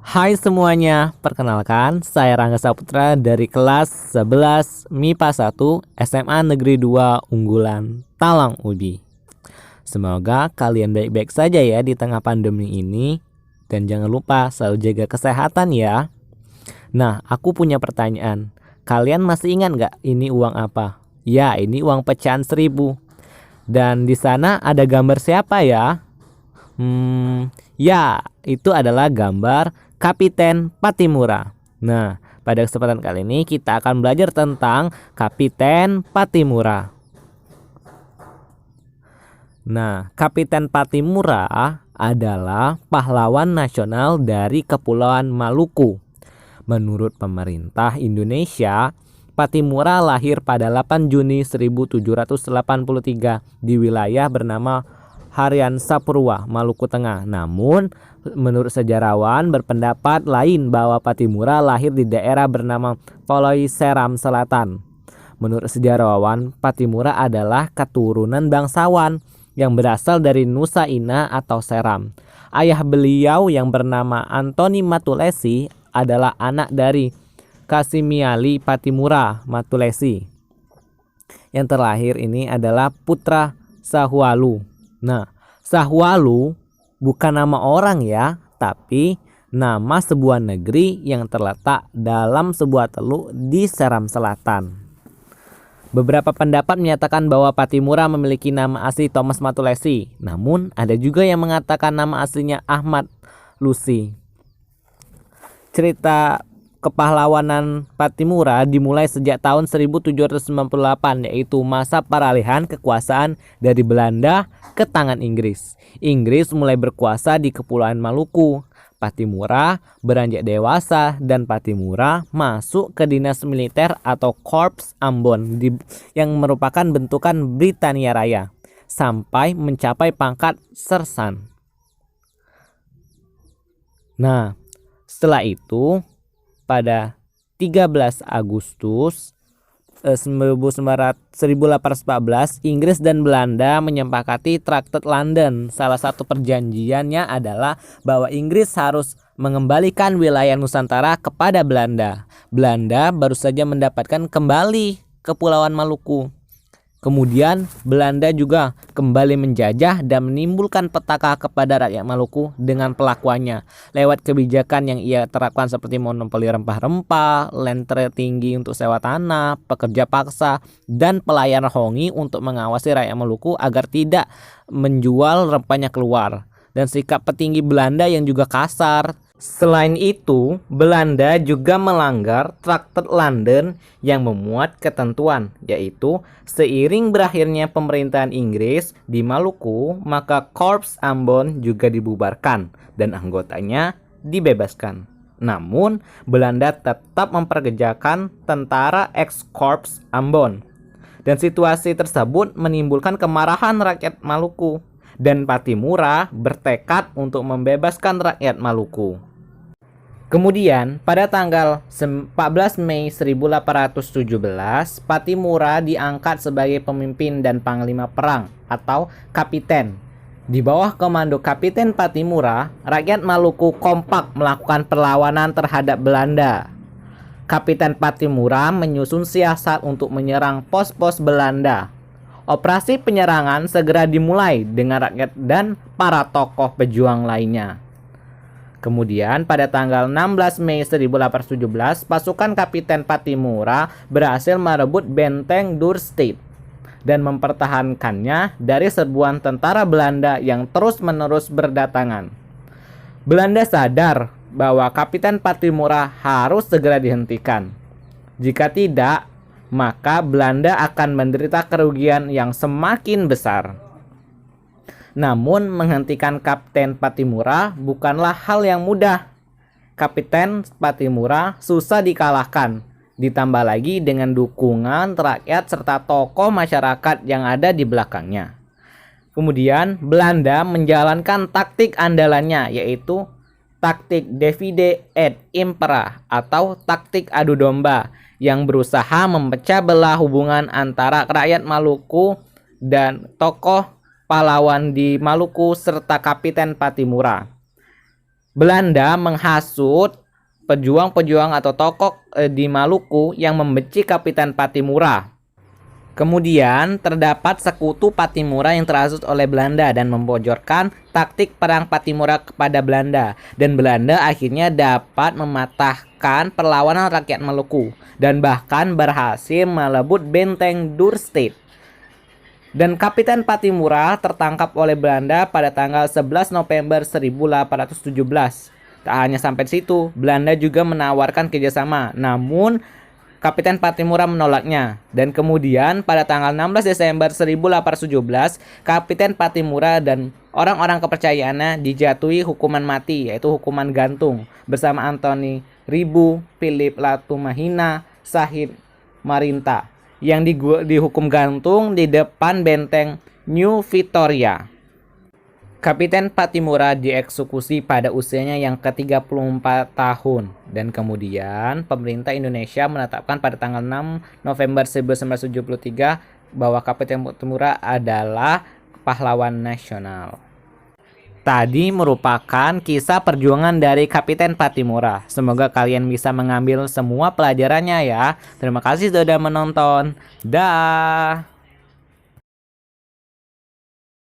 Hai semuanya, perkenalkan saya Rangga Saputra dari kelas 11 MIPA 1 SMA Negeri 2 Unggulan Talang Ubi. Semoga kalian baik-baik saja ya di tengah pandemi ini. Dan jangan lupa selalu jaga kesehatan ya. Nah, aku punya pertanyaan. Kalian masih ingat nggak ini uang apa? Ya, ini uang pecahan 1.000. Dan di sana ada gambar siapa ya? Ya, itu adalah gambar Kapiten Patimura. Nah, pada kesempatan kali ini kita akan belajar tentang Kapiten Patimura. Nah, Kapiten Patimura adalah pahlawan nasional dari Kepulauan Maluku. Menurut pemerintah Indonesia, Patimura lahir pada 8 Juni 1783 di wilayah bernama Harian Sapurwa, Maluku Tengah. Namun, menurut sejarawan berpendapat lain bahwa Patimura lahir di daerah bernama Toloi Seram Selatan. Menurut sejarawan, Patimura adalah keturunan bangsawan yang berasal dari Nusa Ina atau Seram. Ayah beliau yang bernama Antoni Matulesi adalah anak dari Kasimiali Patimura Matulesi. Yang terakhir ini adalah putra Sahwalu. Nah, Sahwalu bukan nama orang ya, tapi nama sebuah negeri yang terletak dalam sebuah teluk di Seram Selatan. Beberapa pendapat menyatakan bahwa Patimura memiliki nama asli Thomas Matulesi, namun ada juga yang mengatakan nama aslinya Ahmad Lusi. Cerita kepahlawanan Patimura dimulai sejak tahun 1798, yaitu masa peralihan kekuasaan dari Belanda ke tangan Inggris. Inggris mulai berkuasa di Kepulauan Maluku. Patimura beranjak dewasa dan Patimura masuk ke dinas militer atau Korps Ambon yang merupakan bentukan Britania Raya sampai mencapai pangkat sersan. Nah, setelah itu pada 13 Agustus 1814 Inggris dan Belanda menyepakati Traktat London. Salah satu perjanjiannya adalah bahwa Inggris harus mengembalikan wilayah Nusantara kepada Belanda. Belanda baru saja mendapatkan kembali Kepulauan Maluku. Kemudian Belanda juga kembali menjajah dan menimbulkan petaka kepada rakyat Maluku dengan pelakuannya lewat kebijakan yang ia terapkan seperti monopoli rempah-rempah, land tertinggi untuk sewa tanah, pekerja paksa, dan pelayan hongi untuk mengawasi rakyat Maluku agar tidak menjual rempahnya keluar, dan sikap petinggi Belanda yang juga kasar. Selain itu, Belanda juga melanggar Traktat London yang memuat ketentuan, yaitu seiring berakhirnya pemerintahan Inggris di Maluku, maka Korps Ambon juga dibubarkan dan anggotanya dibebaskan. Namun, Belanda tetap memperkerjakan tentara ex-Korps Ambon. Dan situasi tersebut menimbulkan kemarahan rakyat Maluku, dan Patimura bertekad untuk membebaskan rakyat Maluku. Kemudian pada tanggal 14 Mei 1817, Patimura diangkat sebagai pemimpin dan panglima perang atau kapiten. Di bawah komando Kapiten Patimura, rakyat Maluku kompak melakukan perlawanan terhadap Belanda. Kapiten Patimura menyusun siasat untuk menyerang pos-pos Belanda. Operasi penyerangan segera dimulai dengan rakyat dan para tokoh pejuang lainnya. Kemudian pada tanggal 16 Mei 1817, pasukan Kapiten Patimura berhasil merebut benteng Dorestad dan mempertahankannya dari serbuan tentara Belanda yang terus-menerus berdatangan. Belanda sadar bahwa Kapiten Patimura harus segera dihentikan. Jika tidak, maka Belanda akan menderita kerugian yang semakin besar. Namun menghentikan Kapten Patimura bukanlah hal yang mudah. Kapten Patimura susah dikalahkan, ditambah lagi dengan dukungan rakyat serta tokoh masyarakat yang ada di belakangnya. Kemudian Belanda menjalankan taktik andalannya, yaitu taktik divide et impera atau taktik adu domba, yang berusaha memecah belah hubungan antara rakyat Maluku dan tokoh pahlawan di Maluku serta Kapiten Patimura. Belanda menghasut pejuang-pejuang atau tokoh di Maluku yang membenci Kapitan Patimura. Kemudian terdapat sekutu Patimura yang terhasut oleh Belanda dan membocorkan taktik perang Patimura kepada Belanda, dan Belanda akhirnya dapat mematahkan perlawanan rakyat Maluku dan bahkan berhasil melebut benteng Dorset. Dan Kapitan Patimura tertangkap oleh Belanda pada tanggal 11 November 1817. Tak hanya sampai di situ, Belanda juga menawarkan kerjasama, namun Kapitan Patimura menolaknya. Dan kemudian pada tanggal 16 Desember 1817, Kapitan Patimura dan orang-orang kepercayaannya dijatuhi hukuman mati, yaitu hukuman gantung, bersama Anthony Ribu, Philip Latumahina, Sahid Marinta, yang dihukum gantung di depan benteng New Victoria. Kapitan Patimura dieksekusi pada usianya yang ke-34 tahun, dan kemudian pemerintah Indonesia menetapkan pada tanggal 6 November 1973 bahwa Kapitan Patimura adalah pahlawan nasional. Tadi merupakan kisah perjuangan dari Kapitan Patimura. Semoga kalian bisa mengambil semua pelajarannya ya. Terima kasih sudah menonton. Dah.